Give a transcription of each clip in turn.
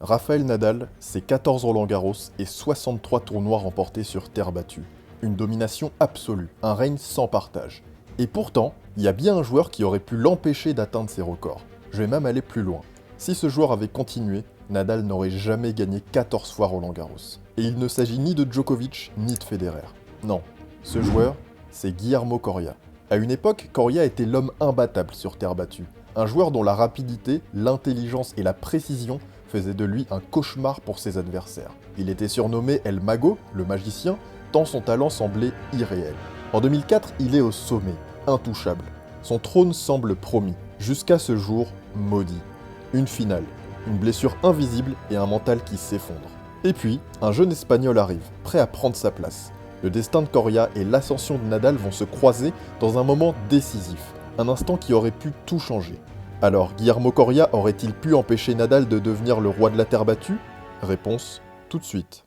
Rafael Nadal, c'est 14 Roland-Garros et 63 tournois remportés sur terre battue. Une domination absolue, un règne sans partage. Et pourtant, il y a bien un joueur qui aurait pu l'empêcher d'atteindre ses records. Je vais même aller plus loin. Si ce joueur avait continué, Nadal n'aurait jamais gagné 14 fois Roland-Garros. Et il ne s'agit ni de Djokovic, ni de Federer. Non, ce joueur, c'est Guillermo Coria. À une époque, Coria était l'homme imbattable sur terre battue. Un joueur dont la rapidité, l'intelligence et la précision faisaient de lui un cauchemar pour ses adversaires. Il était surnommé El Mago, le magicien, tant son talent semblait irréel. En 2004, il est au sommet, intouchable. Son trône semble promis, jusqu'à ce jour maudit. Une finale, une blessure invisible et un mental qui s'effondre. Et puis, un jeune Espagnol arrive, prêt à prendre sa place. Le destin de Coria et l'ascension de Nadal vont se croiser dans un moment décisif, un instant qui aurait pu tout changer. Alors, Guillermo Coria aurait-il pu empêcher Nadal de devenir le roi de la terre battue? Réponse, tout de suite.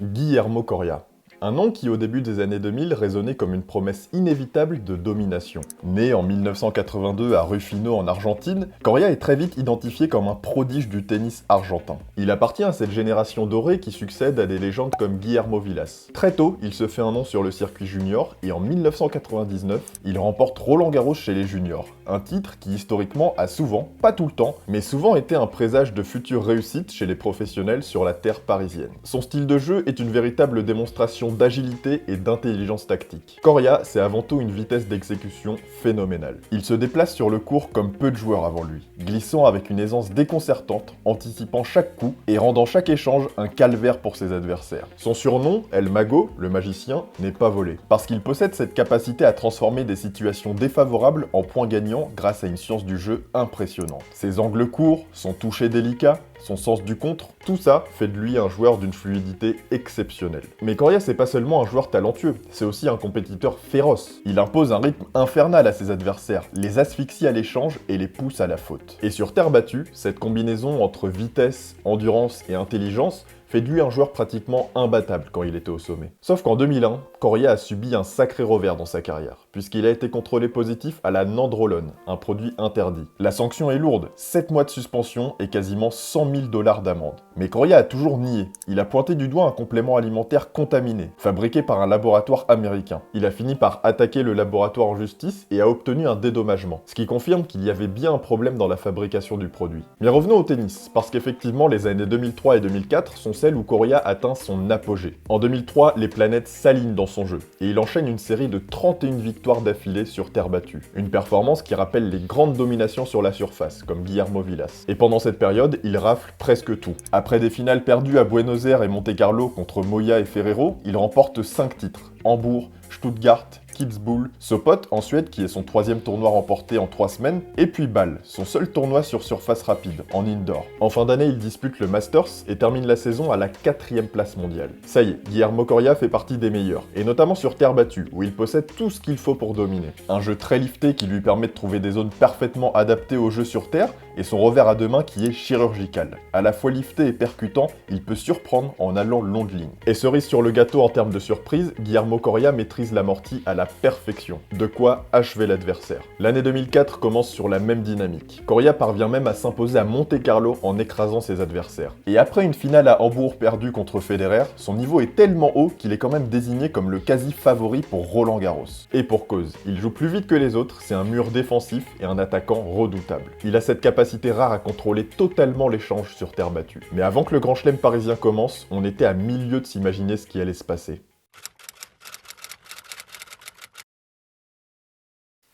Guillermo Coria. Un nom qui, au début des années 2000, résonnait comme une promesse inévitable de domination. Né en 1982 à Rufino en Argentine, Coria est très vite identifié comme un prodige du tennis argentin. Il appartient à cette génération dorée qui succède à des légendes comme Guillermo Vilas. Très tôt, il se fait un nom sur le circuit junior et en 1999, il remporte Roland-Garros chez les juniors. Un titre qui historiquement a souvent, pas tout le temps, mais souvent été un présage de futures réussites chez les professionnels sur la terre parisienne. Son style de jeu est une véritable démonstration d'agilité et d'intelligence tactique. Coria, c'est avant tout une vitesse d'exécution phénoménale. Il se déplace sur le court comme peu de joueurs avant lui, glissant avec une aisance déconcertante, anticipant chaque coup et rendant chaque échange un calvaire pour ses adversaires. Son surnom, El Mago, le magicien, n'est pas volé, parce qu'il possède cette capacité à transformer des situations défavorables en points gagnants grâce à une science du jeu impressionnante. Ses angles courts, son toucher délicat, son sens du contre, tout ça fait de lui un joueur d'une fluidité exceptionnelle. Mais Coria, c'est pas seulement un joueur talentueux, c'est aussi un compétiteur féroce. Il impose un rythme infernal à ses adversaires, les asphyxie à l'échange et les pousse à la faute. Et sur terre battue, cette combinaison entre vitesse, endurance et intelligence fait de lui un joueur pratiquement imbattable quand il était au sommet. Sauf qu'en 2001, Coria a subi un sacré revers dans sa carrière, puisqu'il a été contrôlé positif à la nandrolone, un produit interdit. La sanction est lourde, 7 mois de suspension et quasiment 100 000 $ d'amende. Mais Coria a toujours nié. Il a pointé du doigt un complément alimentaire contaminé, fabriqué par un laboratoire américain. Il a fini par attaquer le laboratoire en justice et a obtenu un dédommagement, ce qui confirme qu'il y avait bien un problème dans la fabrication du produit. Mais revenons au tennis, parce qu'effectivement les années 2003 et 2004 sont celle où Coria atteint son apogée. En 2003, les planètes s'alignent dans son jeu, et il enchaîne une série de 31 victoires d'affilée sur terre battue. Une performance qui rappelle les grandes dominations sur la surface, comme Guillermo Vilas. Et pendant cette période, il rafle presque tout. Après des finales perdues à Buenos Aires et Monte-Carlo contre Moya et Ferrero, il remporte 5 titres. Hambourg, Stuttgart, Kitzbühel, Sopot en Suède qui est son 3e tournoi remporté en 3 semaines, et puis Bâle, son seul tournoi sur surface rapide, en indoor. En fin d'année, il dispute le Masters et termine la saison à la 4e place mondiale. Ça y est, Guillermo Coria fait partie des meilleurs, et notamment sur terre battue, où il possède tout ce qu'il faut pour dominer. Un jeu très lifté qui lui permet de trouver des zones parfaitement adaptées au jeu sur terre, et son revers à deux mains qui est chirurgical. À la fois lifté et percutant, il peut surprendre en allant longue ligne. Et cerise sur le gâteau en termes de surprise, Guillermo Coria maîtrise l'amorti à la perfection, de quoi achever l'adversaire. L'année 2004 commence sur la même dynamique. Coria parvient même à s'imposer à Monte-Carlo en écrasant ses adversaires. Et après une finale à Hambourg perdue contre Federer, son niveau est tellement haut qu'il est quand même désigné comme le quasi-favori pour Roland-Garros. Et pour cause, il joue plus vite que les autres, c'est un mur défensif et un attaquant redoutable. Il a cette capacité rare à contrôler totalement l'échange sur terre battue. Mais avant que le grand chelem parisien commence, on était à 1000 lieues de s'imaginer ce qui allait se passer.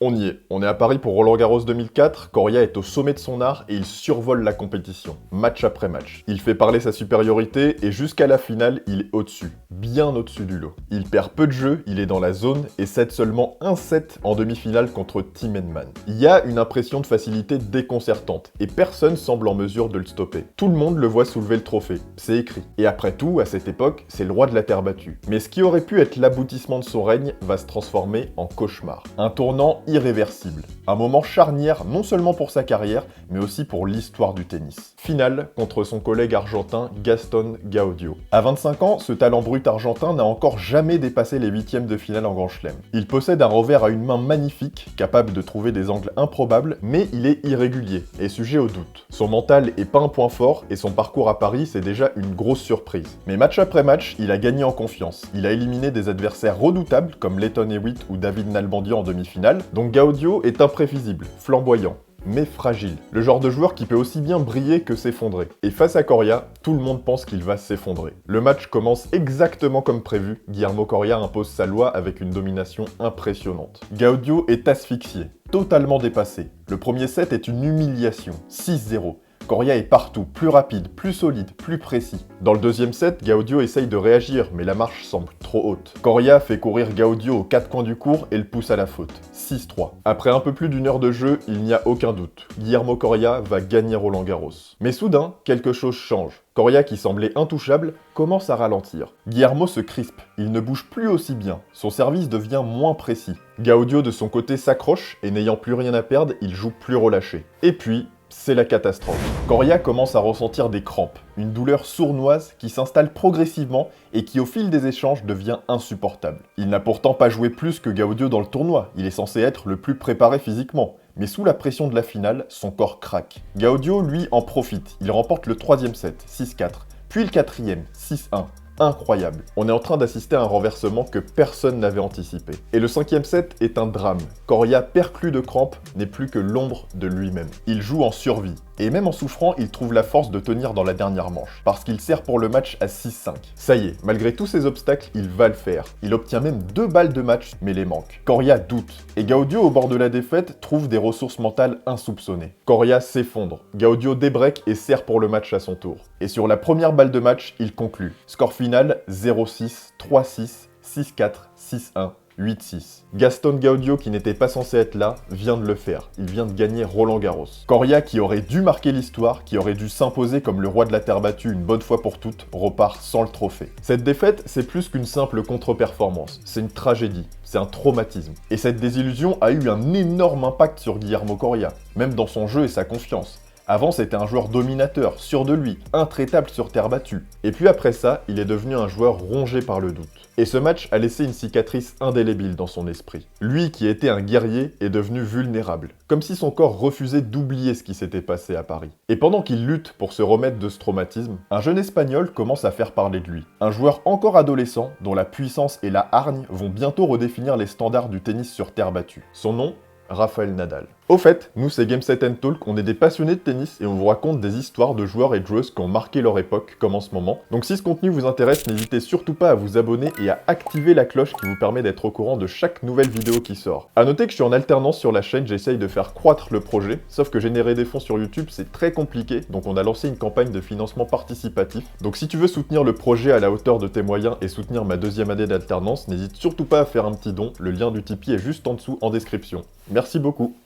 On y est. On est à Paris pour Roland-Garros 2004, Coria est au sommet de son art et il survole la compétition, match après match. Il fait parler sa supériorité et jusqu'à la finale, il est au-dessus, bien au-dessus du lot. Il perd peu de jeux, il est dans la zone et cède seulement 1-7 en demi-finale contre Tim Henman. Il y a une impression de facilité déconcertante et personne semble en mesure de le stopper. Tout le monde le voit soulever le trophée, c'est écrit. Et après tout, à cette époque, c'est le roi de la terre battue. Mais ce qui aurait pu être l'aboutissement de son règne va se transformer en cauchemar. Un tournant irréversible. Un moment charnière non seulement pour sa carrière, mais aussi pour l'histoire du tennis. Finale contre son collègue argentin Gaston Gaudio. À 25 ans, ce talent brut argentin n'a encore jamais dépassé les huitièmes de finale en Grand Chelem. Il possède un revers à une main magnifique, capable de trouver des angles improbables, mais il est irrégulier et sujet au doute. Son mental est pas un point fort et son parcours à Paris, c'est déjà une grosse surprise. Mais match après match, il a gagné en confiance. Il a éliminé des adversaires redoutables comme Lleyton Hewitt ou David Nalbandian en demi-finale, donc Gaudio est imprévisible, flamboyant, mais fragile. Le genre de joueur qui peut aussi bien briller que s'effondrer. Et face à Coria, tout le monde pense qu'il va s'effondrer. Le match commence exactement comme prévu. Guillermo Coria impose sa loi avec une domination impressionnante. Gaudio est asphyxié, totalement dépassé. Le premier set est une humiliation, 6-0. Coria est partout, plus rapide, plus solide, plus précis. Dans le deuxième set, Gaudio essaye de réagir, mais la marche semble trop haute. Coria fait courir Gaudio aux quatre coins du court et le pousse à la faute. 6-3. Après un peu plus d'une heure de jeu, il n'y a aucun doute. Guillermo Coria va gagner Roland-Garros. Mais soudain, quelque chose change. Coria, qui semblait intouchable, commence à ralentir. Guillermo se crispe, il ne bouge plus aussi bien. Son service devient moins précis. Gaudio, de son côté, s'accroche et n'ayant plus rien à perdre, il joue plus relâché. Et puis, c'est la catastrophe. Coria commence à ressentir des crampes, une douleur sournoise qui s'installe progressivement et qui au fil des échanges devient insupportable. Il n'a pourtant pas joué plus que Gaudio dans le tournoi, il est censé être le plus préparé physiquement. Mais sous la pression de la finale, son corps craque. Gaudio, lui, en profite. Il remporte le troisième set, 6-4, puis le quatrième, 6-1. Incroyable. On est en train d'assister à un renversement que personne n'avait anticipé. Et le cinquième set est un drame. Coria, perclus de crampes, n'est plus que l'ombre de lui-même. Il joue en survie. Et même en souffrant, il trouve la force de tenir dans la dernière manche, parce qu'il sert pour le match à 6-5. Ça y est, malgré tous ces obstacles, il va le faire. Il obtient même 2 balles de match, mais les manque. Coria doute, et Gaudio, au bord de la défaite, trouve des ressources mentales insoupçonnées. Coria s'effondre, Gaudio débreak et sert pour le match à son tour. Et sur la première balle de match, il conclut. Score final, 0-6, 3-6, 6-4, 6-1. 8-6. Gaston Gaudio, qui n'était pas censé être là, vient de le faire. Il vient de gagner Roland-Garros. Coria, qui aurait dû marquer l'histoire, qui aurait dû s'imposer comme le roi de la terre battue une bonne fois pour toutes, repart sans le trophée. Cette défaite, c'est plus qu'une simple contre-performance. C'est une tragédie. C'est un traumatisme. Et cette désillusion a eu un énorme impact sur Guillermo Coria, même dans son jeu et sa confiance. Avant, c'était un joueur dominateur, sûr de lui, intraitable sur terre battue. Et puis après ça, il est devenu un joueur rongé par le doute. Et ce match a laissé une cicatrice indélébile dans son esprit. Lui, qui était un guerrier, est devenu vulnérable. Comme si son corps refusait d'oublier ce qui s'était passé à Paris. Et pendant qu'il lutte pour se remettre de ce traumatisme, un jeune Espagnol commence à faire parler de lui. Un joueur encore adolescent, dont la puissance et la hargne vont bientôt redéfinir les standards du tennis sur terre battue. Son nom, Rafael Nadal. Au fait, nous c'est Game Set Talk, on est des passionnés de tennis et on vous raconte des histoires de joueurs et de joueuses qui ont marqué leur époque, comme en ce moment. Donc si ce contenu vous intéresse, n'hésitez surtout pas à vous abonner et à activer la cloche qui vous permet d'être au courant de chaque nouvelle vidéo qui sort. A noter que je suis en alternance sur la chaîne, j'essaye de faire croître le projet, sauf que générer des fonds sur YouTube c'est très compliqué, donc on a lancé une campagne de financement participatif. Donc si tu veux soutenir le projet à la hauteur de tes moyens et soutenir ma deuxième année d'alternance, n'hésite surtout pas à faire un petit don, le lien du Tipeee est juste en dessous en description. Merci beaucoup.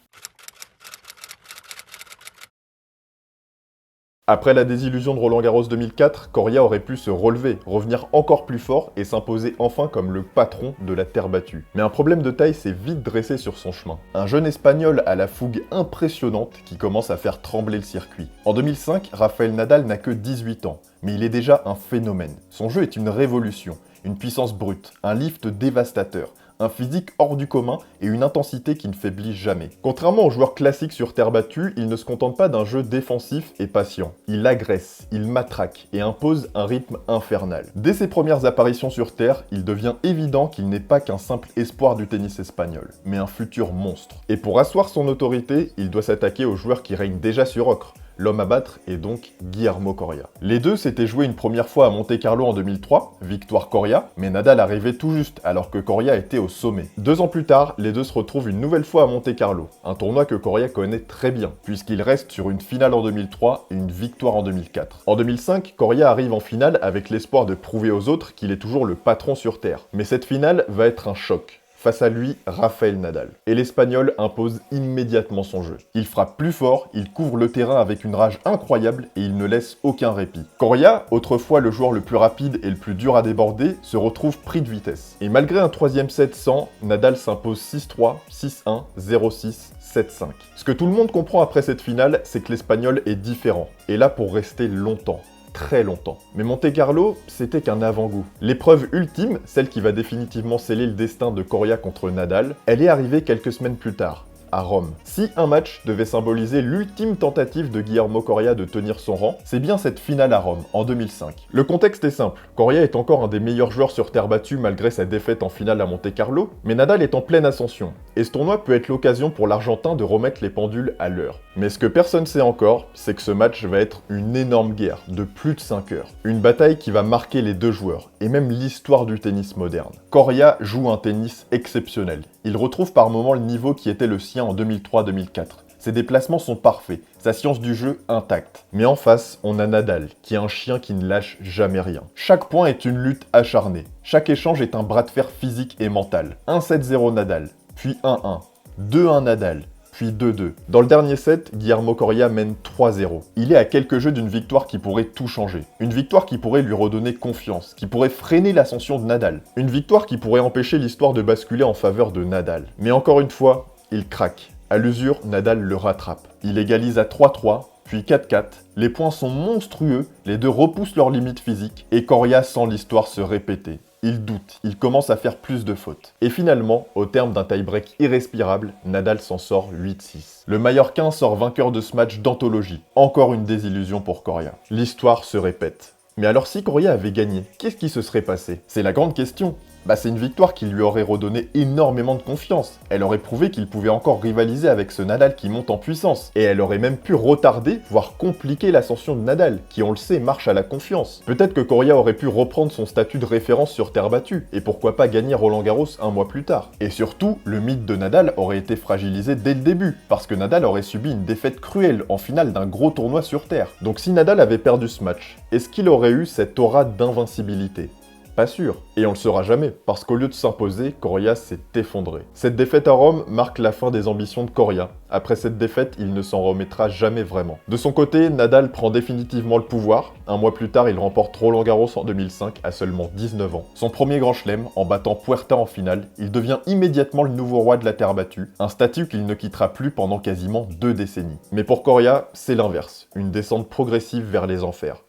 Après la désillusion de Roland-Garros 2004, Coria aurait pu se relever, revenir encore plus fort et s'imposer enfin comme le patron de la terre battue. Mais un problème de taille s'est vite dressé sur son chemin. Un jeune Espagnol à la fougue impressionnante qui commence à faire trembler le circuit. En 2005, Rafael Nadal n'a que 18 ans, mais il est déjà un phénomène. Son jeu est une révolution, une puissance brute, un lift dévastateur, un physique hors du commun et une intensité qui ne faiblit jamais. Contrairement aux joueurs classiques sur terre battue, il ne se contente pas d'un jeu défensif et patient. Il agresse, il matraque et impose un rythme infernal. Dès ses premières apparitions sur terre, il devient évident qu'il n'est pas qu'un simple espoir du tennis espagnol, mais un futur monstre. Et pour asseoir son autorité, il doit s'attaquer aux joueurs qui règnent déjà sur ocre. L'homme à battre est donc Guillermo Coria. Les deux s'étaient joués une première fois à Monte-Carlo en 2003, victoire Coria, mais Nadal arrivait tout juste alors que Coria était au sommet. 2 ans plus tard, les deux se retrouvent une nouvelle fois à Monte-Carlo, un tournoi que Coria connaît très bien, puisqu'il reste sur une finale en 2003 et une victoire en 2004. En 2005, Coria arrive en finale avec l'espoir de prouver aux autres qu'il est toujours le patron sur terre. Mais cette finale va être un choc. Face à lui, Rafael Nadal. Et l'Espagnol impose immédiatement son jeu. Il frappe plus fort, il couvre le terrain avec une rage incroyable et il ne laisse aucun répit. Coria, autrefois le joueur le plus rapide et le plus dur à déborder, se retrouve pris de vitesse. Et malgré un troisième set sans, Nadal s'impose 6-3, 6-1, 0-6, 7-5. Ce que tout le monde comprend après cette finale, c'est que l'Espagnol est différent, et là pour rester longtemps. Très longtemps. Mais Monte-Carlo, c'était qu'un avant-goût. L'épreuve ultime, celle qui va définitivement sceller le destin de Coria contre Nadal, elle est arrivée quelques semaines plus tard, à Rome. Si un match devait symboliser l'ultime tentative de Guillermo Coria de tenir son rang, c'est bien cette finale à Rome, en 2005. Le contexte est simple, Coria est encore un des meilleurs joueurs sur terre battue malgré sa défaite en finale à Monte-Carlo, mais Nadal est en pleine ascension, et ce tournoi peut être l'occasion pour l'Argentin de remettre les pendules à l'heure. Mais ce que personne sait encore, c'est que ce match va être une énorme guerre, de plus de 5 heures. Une bataille qui va marquer les deux joueurs, et même l'histoire du tennis moderne. Coria joue un tennis exceptionnel. Il retrouve par moments le niveau qui était le sien en 2003-2004. Ses déplacements sont parfaits, sa science du jeu intacte. Mais en face, on a Nadal, qui est un chien qui ne lâche jamais rien. Chaque point est une lutte acharnée. Chaque échange est un bras de fer physique et mental. 1-7-0 Nadal, puis 1-1, 2-1 Nadal, puis 2-2. Dans le dernier set, Guillermo Coria mène 3-0. Il est à quelques jeux d'une victoire qui pourrait tout changer. Une victoire qui pourrait lui redonner confiance, qui pourrait freiner l'ascension de Nadal. Une victoire qui pourrait empêcher l'histoire de basculer en faveur de Nadal. Mais encore une fois, il craque. À l'usure, Nadal le rattrape. Il égalise à 3-3, puis 4-4. Les points sont monstrueux, les deux repoussent leurs limites physiques, et Coria sent l'histoire se répéter. Il doute, il commence à faire plus de fautes. Et finalement, au terme d'un tie-break irrespirable, Nadal s'en sort 8-6. Le Mallorquin sort vainqueur de ce match d'anthologie. Encore une désillusion pour Coria. L'histoire se répète. Mais alors si Coria avait gagné, qu'est-ce qui se serait passé? C'est la grande question. C'est une victoire qui lui aurait redonné énormément de confiance. Elle aurait prouvé qu'il pouvait encore rivaliser avec ce Nadal qui monte en puissance. Et elle aurait même pu retarder, voire compliquer l'ascension de Nadal, qui on le sait marche à la confiance. Peut-être que Coria aurait pu reprendre son statut de référence sur terre battue, et pourquoi pas gagner Roland-Garros un mois plus tard. Et surtout, le mythe de Nadal aurait été fragilisé dès le début, parce que Nadal aurait subi une défaite cruelle en finale d'un gros tournoi sur terre. Donc si Nadal avait perdu ce match, est-ce qu'il aurait eu cette aura d'invincibilité? Pas sûr. Et on le saura jamais, parce qu'au lieu de s'imposer, Coria s'est effondré. Cette défaite à Rome marque la fin des ambitions de Coria. Après cette défaite, il ne s'en remettra jamais vraiment. De son côté, Nadal prend définitivement le pouvoir. Un mois plus tard, il remporte Roland-Garros en 2005 à seulement 19 ans. Son premier grand chelem, en battant Puerta en finale, il devient immédiatement le nouveau roi de la terre battue, un statut qu'il ne quittera plus pendant quasiment 2 décennies. Mais pour Coria, c'est l'inverse, une descente progressive vers les enfers.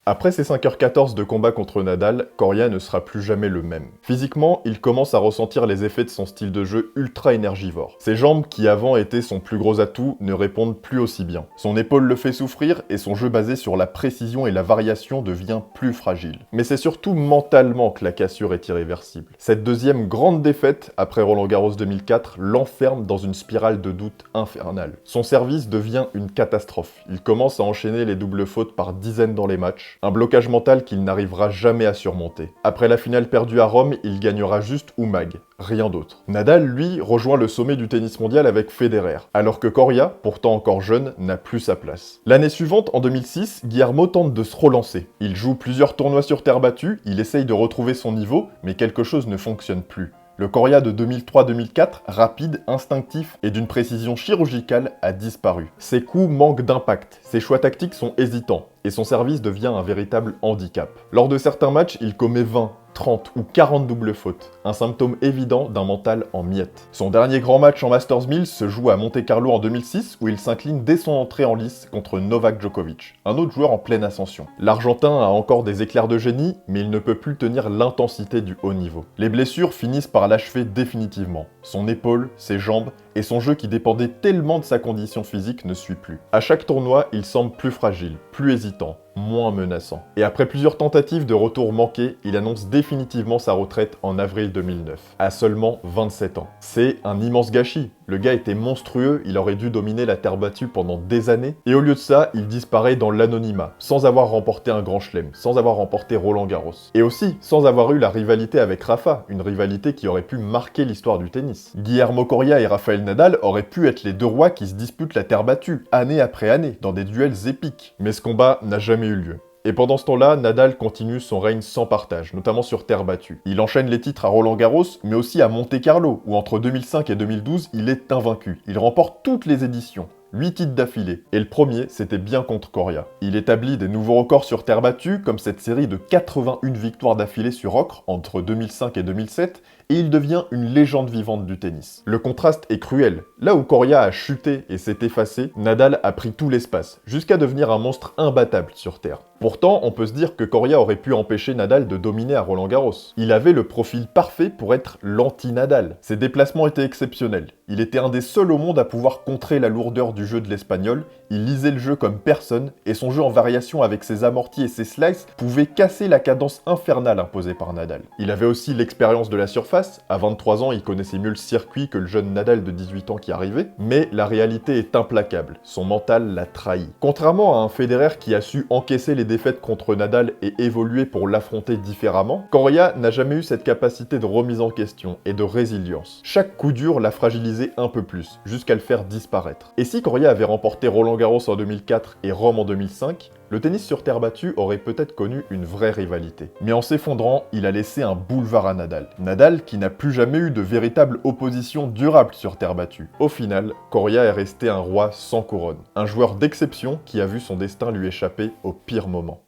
Après ces 5h14 de combat contre Nadal, Coria ne sera plus jamais le même. Physiquement, il commence à ressentir les effets de son style de jeu ultra énergivore. Ses jambes, qui avant étaient son plus gros atout, ne répondent plus aussi bien. Son épaule le fait souffrir et son jeu basé sur la précision et la variation devient plus fragile. Mais c'est surtout mentalement que la cassure est irréversible. Cette deuxième grande défaite, après Roland-Garros 2004, l'enferme dans une spirale de doute infernale. Son service devient une catastrophe. Il commence à enchaîner les doubles fautes par dizaines dans les matchs. Un blocage mental qu'il n'arrivera jamais à surmonter. Après la finale perdue à Rome, il gagnera juste Umag, rien d'autre. Nadal, lui, rejoint le sommet du tennis mondial avec Federer, alors que Coria, pourtant encore jeune, n'a plus sa place. L'année suivante, en 2006, Guillermo tente de se relancer. Il joue plusieurs tournois sur terre battue, il essaye de retrouver son niveau, mais quelque chose ne fonctionne plus. Le Coria de 2003-2004, rapide, instinctif et d'une précision chirurgicale, a disparu. Ses coups manquent d'impact, ses choix tactiques sont hésitants, et son service devient un véritable handicap. Lors de certains matchs, il commet 20, 30 ou 40 doubles fautes, un symptôme évident d'un mental en miettes. Son dernier grand match en Masters 1000 se joue à Monte-Carlo en 2006 où il s'incline dès son entrée en lice contre Novak Djokovic, un autre joueur en pleine ascension. L'Argentin a encore des éclairs de génie, mais il ne peut plus tenir l'intensité du haut niveau. Les blessures finissent par l'achever définitivement. Son épaule, ses jambes et son jeu qui dépendait tellement de sa condition physique ne suit plus. À chaque tournoi, il semble plus fragile, plus hésitant, moins menaçant. Et après plusieurs tentatives de retour manquées, il annonce définitivement sa retraite en avril 2009, à seulement 27 ans. C'est un immense gâchis. Le gars était monstrueux, il aurait dû dominer la terre battue pendant des années, et au lieu de ça, il disparaît dans l'anonymat, sans avoir remporté un grand chelem, sans avoir remporté Roland-Garros. Et aussi, sans avoir eu la rivalité avec Rafa, une rivalité qui aurait pu marquer l'histoire du tennis. Guillermo Coria et Rafael Nadal auraient pu être les deux rois qui se disputent la terre battue, année après année, dans des duels épiques. Mais ce combat n'a jamais eu lieu. Et pendant ce temps-là, Nadal continue son règne sans partage, notamment sur terre battue. Il enchaîne les titres à Roland-Garros, mais aussi à Monte-Carlo, où entre 2005 et 2012, il est invaincu. Il remporte toutes les éditions. 8 titres d'affilée, et le premier, c'était bien contre Coria. Il établit des nouveaux records sur terre battue, comme cette série de 81 victoires d'affilée sur ocre entre 2005 et 2007, et il devient une légende vivante du tennis. Le contraste est cruel. Là où Coria a chuté et s'est effacé, Nadal a pris tout l'espace, jusqu'à devenir un monstre imbattable sur terre. Pourtant, on peut se dire que Coria aurait pu empêcher Nadal de dominer à Roland-Garros. Il avait le profil parfait pour être l'anti-Nadal. Ses déplacements étaient exceptionnels. Il était un des seuls au monde à pouvoir contrer la lourdeur du jeu de l'Espagnol, il lisait le jeu comme personne, et son jeu en variation avec ses amortis et ses slices pouvait casser la cadence infernale imposée par Nadal. Il avait aussi l'expérience de la surface, à 23 ans il connaissait mieux le circuit que le jeune Nadal de 18 ans qui arrivait, mais la réalité est implacable, son mental l'a trahi. Contrairement à un Federer qui a su encaisser les défaites contre Nadal et évoluer pour l'affronter différemment, Coria n'a jamais eu cette capacité de remise en question et de résilience. Chaque coup dur l'a fragilisé un peu plus, jusqu'à le faire disparaître. Et si Coria avait remporté Roland-Garros en 2004 et Rome en 2005, le tennis sur terre battue aurait peut-être connu une vraie rivalité. Mais en s'effondrant, il a laissé un boulevard à Nadal. Nadal qui n'a plus jamais eu de véritable opposition durable sur terre battue. Au final, Coria est resté un roi sans couronne. Un joueur d'exception qui a vu son destin lui échapper au pire moment.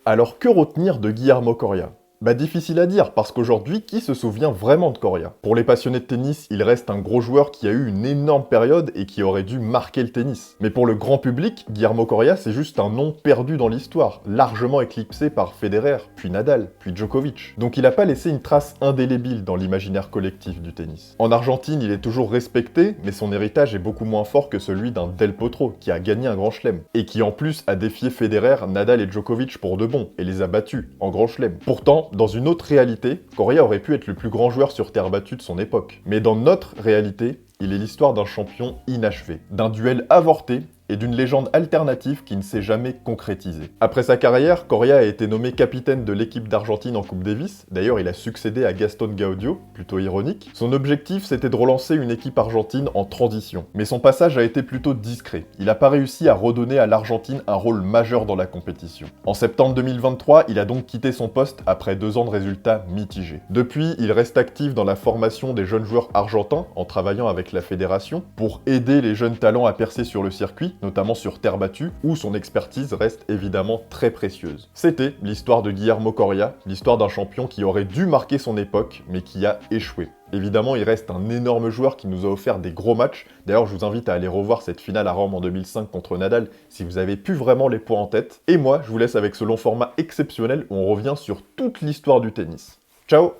Alors que retenir de Guillermo Coria ? Difficile à dire, parce qu'aujourd'hui, qui se souvient vraiment de Coria? Pour les passionnés de tennis, il reste un gros joueur qui a eu une énorme période et qui aurait dû marquer le tennis. Mais pour le grand public, Guillermo Coria, c'est juste un nom perdu dans l'histoire, largement éclipsé par Federer, puis Nadal, puis Djokovic. Donc il n'a pas laissé une trace indélébile dans l'imaginaire collectif du tennis. En Argentine, il est toujours respecté, mais son héritage est beaucoup moins fort que celui d'un Del Potro, qui a gagné un grand chelem, et qui en plus a défié Federer, Nadal et Djokovic pour de bon, et les a battus, en grand chelem. Pourtant, dans une autre réalité, Coria aurait pu être le plus grand joueur sur terre battue de son époque. Mais dans notre réalité, il est l'histoire d'un champion inachevé, d'un duel avorté et d'une légende alternative qui ne s'est jamais concrétisée. Après sa carrière, Coria a été nommé capitaine de l'équipe d'Argentine en Coupe Davis. D'ailleurs, il a succédé à Gaston Gaudio, plutôt ironique. Son objectif, c'était de relancer une équipe argentine en transition. Mais son passage a été plutôt discret. Il n'a pas réussi à redonner à l'Argentine un rôle majeur dans la compétition. En septembre 2023, il a donc quitté son poste après 2 ans de résultats mitigés. Depuis, il reste actif dans la formation des jeunes joueurs argentins en travaillant avec la fédération pour aider les jeunes talents à percer sur le circuit, notamment sur terre battue, où son expertise reste évidemment très précieuse. C'était l'histoire de Guillermo Coria, l'histoire d'un champion qui aurait dû marquer son époque, mais qui a échoué. Évidemment, il reste un énorme joueur qui nous a offert des gros matchs. D'ailleurs, je vous invite à aller revoir cette finale à Rome en 2005 contre Nadal si vous avez plus vraiment les points en tête. Et moi, je vous laisse avec ce long format exceptionnel où on revient sur toute l'histoire du tennis. Ciao!